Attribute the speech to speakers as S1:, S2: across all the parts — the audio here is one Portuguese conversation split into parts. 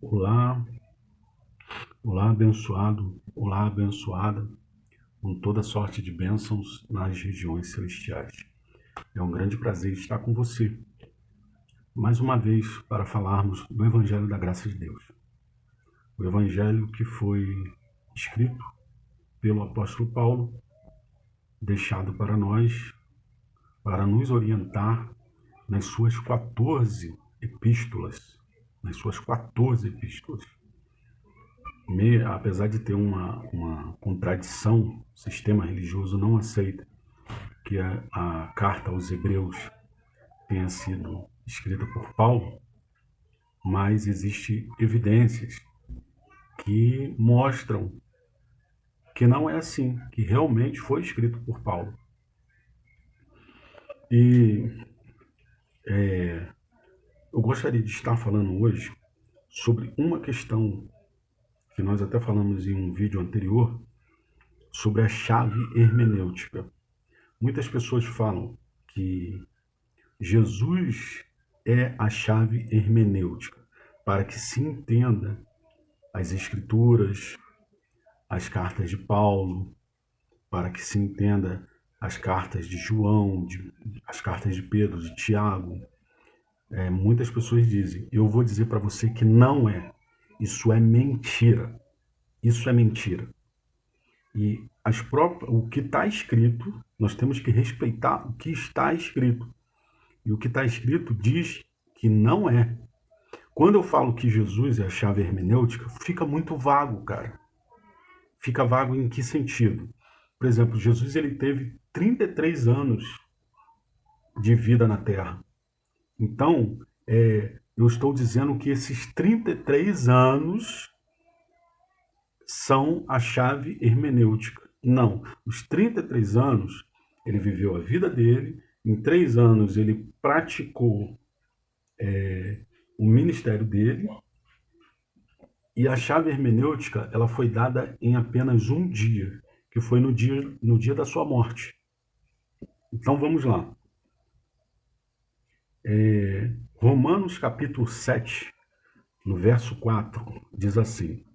S1: Olá, olá abençoado, olá abençoada, com toda sorte de bênçãos nas regiões celestiais. É um grande prazer estar com você, mais uma vez, para falarmos do Evangelho da Graça de Deus. O Evangelho que foi escrito pelo apóstolo Paulo, deixado para nós, para nos orientar nas suas 14 epístolas, nas suas 14 epístolas. Apesar de ter uma contradição, o sistema religioso não aceita que a carta aos Hebreus tenha sido escrita por Paulo, mas existem evidências que mostram que não é assim, que realmente foi escrito por Paulo. E eu gostaria de estar falando hoje sobre uma questão que nós até falamos em um vídeo anterior, sobre a chave hermenêutica. Muitas pessoas falam que Jesus é a chave hermenêutica para que se entenda as Escrituras, as cartas de Paulo, para que se entenda as cartas de João, as cartas de Pedro, de Tiago. Muitas pessoas dizem, eu vou dizer para você que não é. Isso é mentira. Isso é mentira. E o que está escrito, nós temos que respeitar o que está escrito. E o que está escrito diz que não é. Quando eu falo que Jesus é a chave hermenêutica, fica muito vago, cara. Fica vago em que sentido? Por exemplo, Jesus ele teve 33 anos de vida na Terra. Então, eu estou dizendo que esses 33 anos são a chave hermenêutica. Não, os 33 anos ele viveu a vida dele, em 3 anos ele praticou o ministério dele, e a chave hermenêutica ela foi dada em apenas um dia, que foi no dia da sua morte. Então vamos lá. Romanos capítulo 7, no verso 4, diz assim: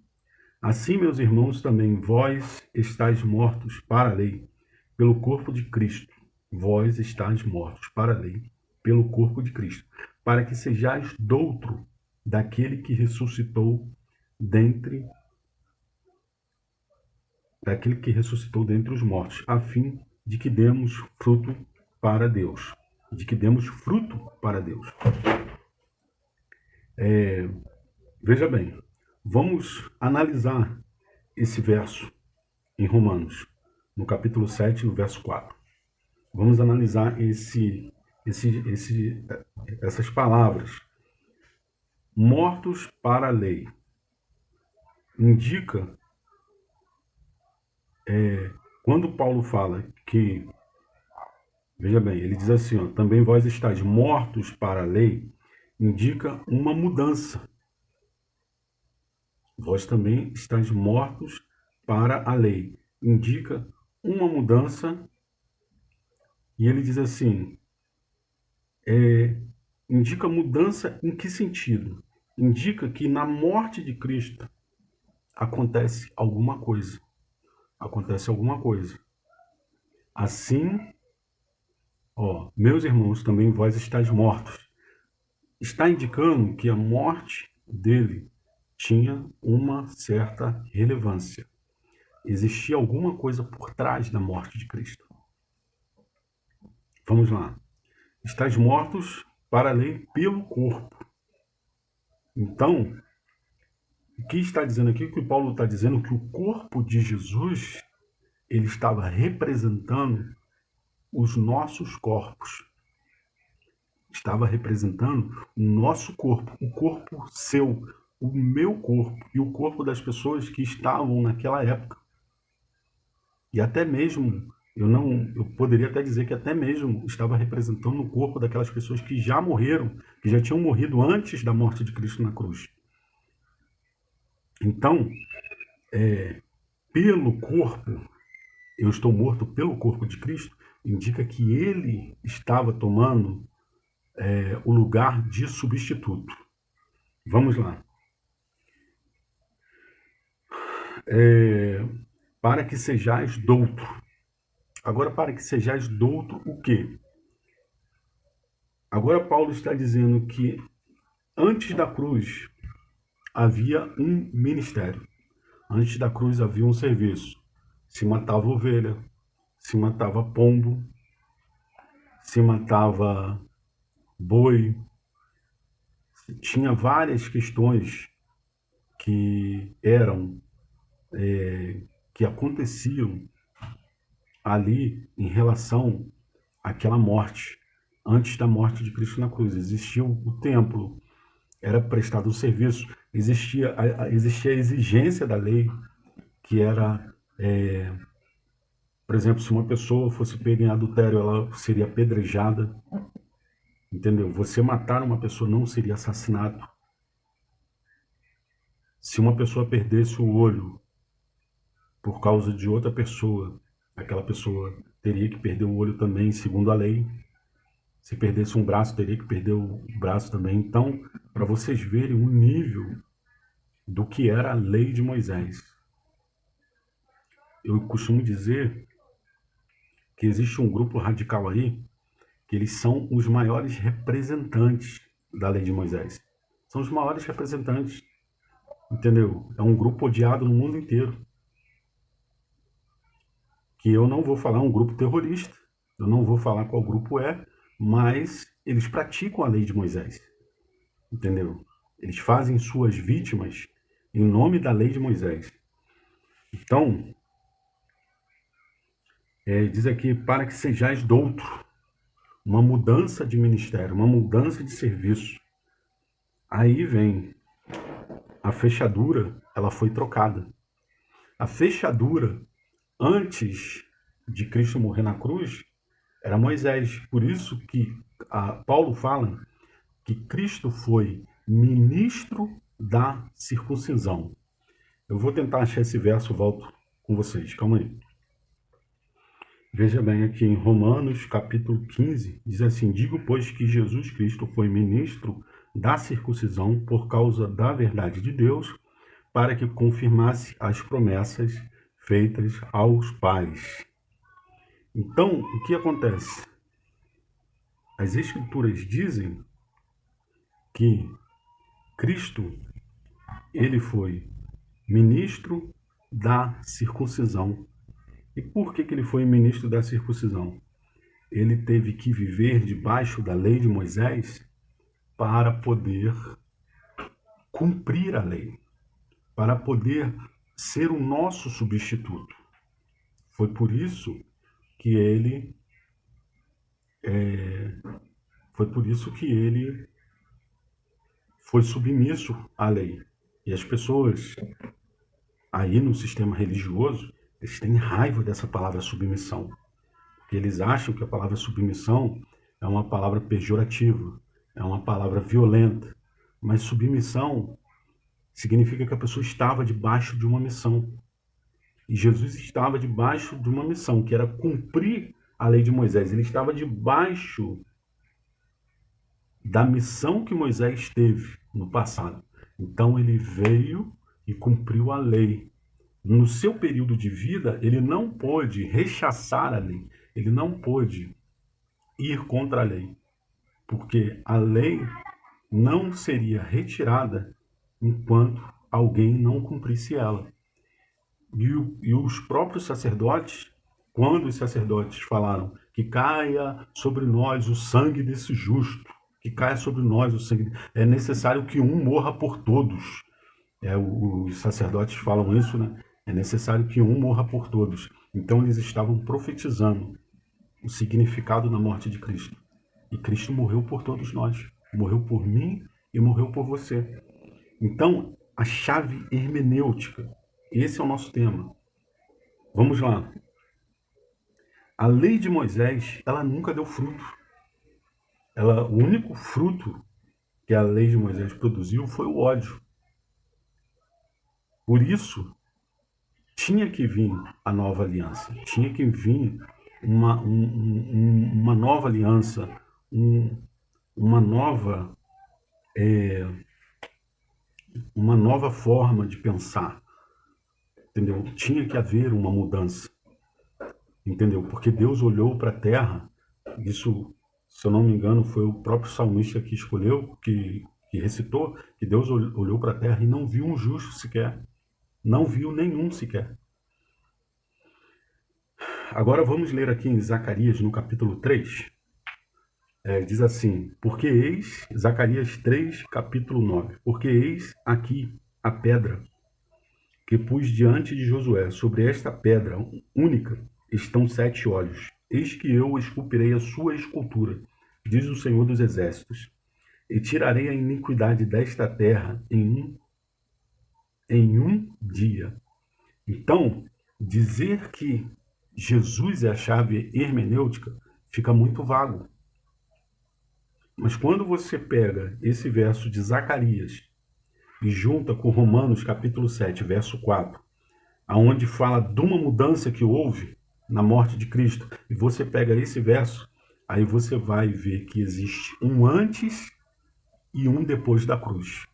S1: Assim, meus irmãos, também vós estáis mortos para a lei, pelo corpo de Cristo. Vós estáis mortos para a lei, pelo corpo de Cristo, para que sejais doutro daquele que ressuscitou dentre os mortos, a fim de que demos fruto para Deus. De que demos fruto para Deus. Veja bem, vamos analisar esse verso em Romanos, no capítulo 7, no verso 4. Vamos analisar essas palavras. Mortos para a lei. Indica, quando Paulo fala que, veja bem, ele diz assim, ó, também vós estáis mortos para a lei, indica uma mudança. Vós também estáis mortos para a lei. Indica uma mudança. E ele diz assim, indica mudança em que sentido? Indica que na morte de Cristo acontece alguma coisa. Acontece alguma coisa. Assim, ó, meus irmãos, também vós estáis mortos. Está indicando que a morte dele tinha uma certa relevância. Existia alguma coisa por trás da morte de Cristo. Vamos lá. Estáis mortos para a lei pelo corpo. Então, o que está dizendo aqui, o que Paulo está dizendo, que o corpo de Jesus, ele estava representando os nossos corpos. Estava representando o nosso corpo, o corpo seu, o meu corpo e o corpo das pessoas que estavam naquela época. E até mesmo, eu poderia até dizer que até mesmo estava representando o corpo daquelas pessoas que já morreram, que já tinham morrido antes da morte de Cristo na cruz. Então, pelo corpo, eu estou morto pelo corpo de Cristo, indica que ele estava tomando o lugar de substituto. Vamos lá. para que sejais douto. Agora, para que sejais douto o quê? Agora Paulo está dizendo que antes da cruz havia um ministério. Antes da cruz havia um serviço. Se matava ovelha, se matava pombo, se matava boi. Tinha várias questões que eram, que aconteciam ali em relação àquela morte. Antes da morte de Cristo na cruz, existia o templo, era prestado o serviço, existia existia a exigência da lei, que era, por exemplo, se uma pessoa fosse pega em adultério, ela seria apedrejada, entendeu? Você matar uma pessoa não seria assassinato. Se uma pessoa perdesse o olho por causa de outra pessoa, aquela pessoa teria que perder o olho também, segundo a lei. Se perdesse um braço, teria que perder o braço também. Então, para vocês verem o nível do que era a lei de Moisés. Eu costumo dizer que existe um grupo radical aí, que eles são os maiores representantes da lei de Moisés. São os maiores representantes, entendeu? É um grupo odiado no mundo inteiro. Que eu não vou falar um grupo terrorista, eu não vou falar qual grupo é, mas eles praticam a lei de Moisés, entendeu? Eles fazem suas vítimas em nome da lei de Moisés. Então, diz aqui, para que sejais douto, uma mudança de ministério, uma mudança de serviço. Aí vem a fechadura, ela foi trocada. A fechadura, antes de Cristo morrer na cruz, era Moisés. Por isso que Paulo fala que Cristo foi ministro da circuncisão. Eu vou tentar achar esse verso, volto com vocês. Calma aí. Veja bem aqui em Romanos, capítulo 15, diz assim: digo, pois, que Jesus Cristo foi ministro da circuncisão por causa da verdade de Deus, para que confirmasse as promessas feitas aos pais. Então, o que acontece? As Escrituras dizem que Cristo, ele foi ministro da circuncisão. E por que ele foi ministro da circuncisão? Ele teve que viver debaixo da lei de Moisés para poder cumprir a lei, para poder ser o nosso substituto. Foi por isso que ele foi submisso à lei. E as pessoas aí no sistema religioso, eles têm raiva dessa palavra submissão. Porque eles acham que a palavra submissão é uma palavra pejorativa, é uma palavra violenta. Mas submissão significa que a pessoa estava debaixo de uma missão. E Jesus estava debaixo de uma missão, que era cumprir a lei de Moisés. Ele estava debaixo da missão que Moisés teve no passado. Então ele veio e cumpriu a lei. No seu período de vida, ele não pôde rechaçar a lei, ele não pôde ir contra a lei, porque a lei não seria retirada enquanto alguém não cumprisse ela. E os próprios sacerdotes, quando os sacerdotes falaram que caia sobre nós o sangue desse justo, que caia sobre nós o sangue, é necessário que um morra por todos. Os sacerdotes falam isso, né? É necessário que um morra por todos. Então eles estavam profetizando o significado da morte de Cristo. E Cristo morreu por todos nós. Morreu por mim e morreu por você. Então, a chave hermenêutica. Esse é o nosso tema. Vamos lá. A lei de Moisés, ela nunca deu fruto. O único fruto que a lei de Moisés produziu foi o ódio. Por isso, tinha que vir a nova aliança, tinha que vir uma nova aliança, uma nova forma de pensar, entendeu? Tinha que haver uma mudança, entendeu? Porque Deus olhou para a terra, isso, se eu não me engano, foi o próprio salmista que escolheu, que recitou, que Deus olhou para a terra e não viu um justo sequer, não viu nenhum sequer. Agora vamos ler aqui em Zacarias, no capítulo 3, diz assim, porque eis, Zacarias 3, capítulo 9, porque eis aqui a pedra que pus diante de Josué, sobre esta pedra única estão 7 olhos. Eis que eu esculpirei a sua escultura, diz o Senhor dos Exércitos, e tirarei a iniquidade desta terra em um dia. Então, dizer que Jesus é a chave hermenêutica fica muito vago. Mas quando você pega esse verso de Zacarias e junta com Romanos capítulo 7, verso 4, aonde fala de uma mudança que houve na morte de Cristo, e você pega esse verso, aí você vai ver que existe um antes e um depois da cruz.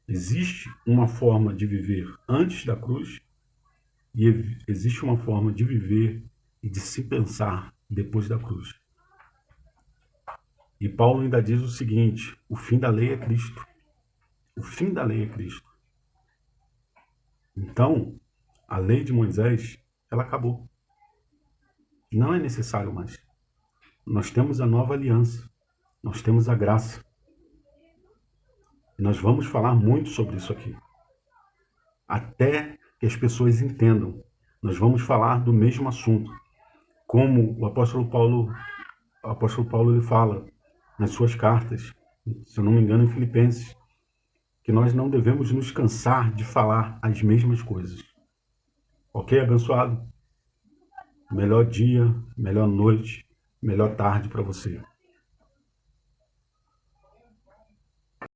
S1: Existe uma forma de viver antes da cruz e existe uma forma de viver e de se pensar depois da cruz. E Paulo ainda diz o seguinte, o fim da lei é Cristo. O fim da lei é Cristo. Então, a lei de Moisés, ela acabou. Não é necessário mais. Nós temos a nova aliança. Nós temos a graça. E nós vamos falar muito sobre isso aqui. Até que as pessoas entendam. Nós vamos falar do mesmo assunto. Como o apóstolo Paulo ele fala nas suas cartas, se eu não me engano em Filipenses, que nós não devemos nos cansar de falar as mesmas coisas. Ok, abençoado? Melhor dia, melhor noite, melhor tarde para você.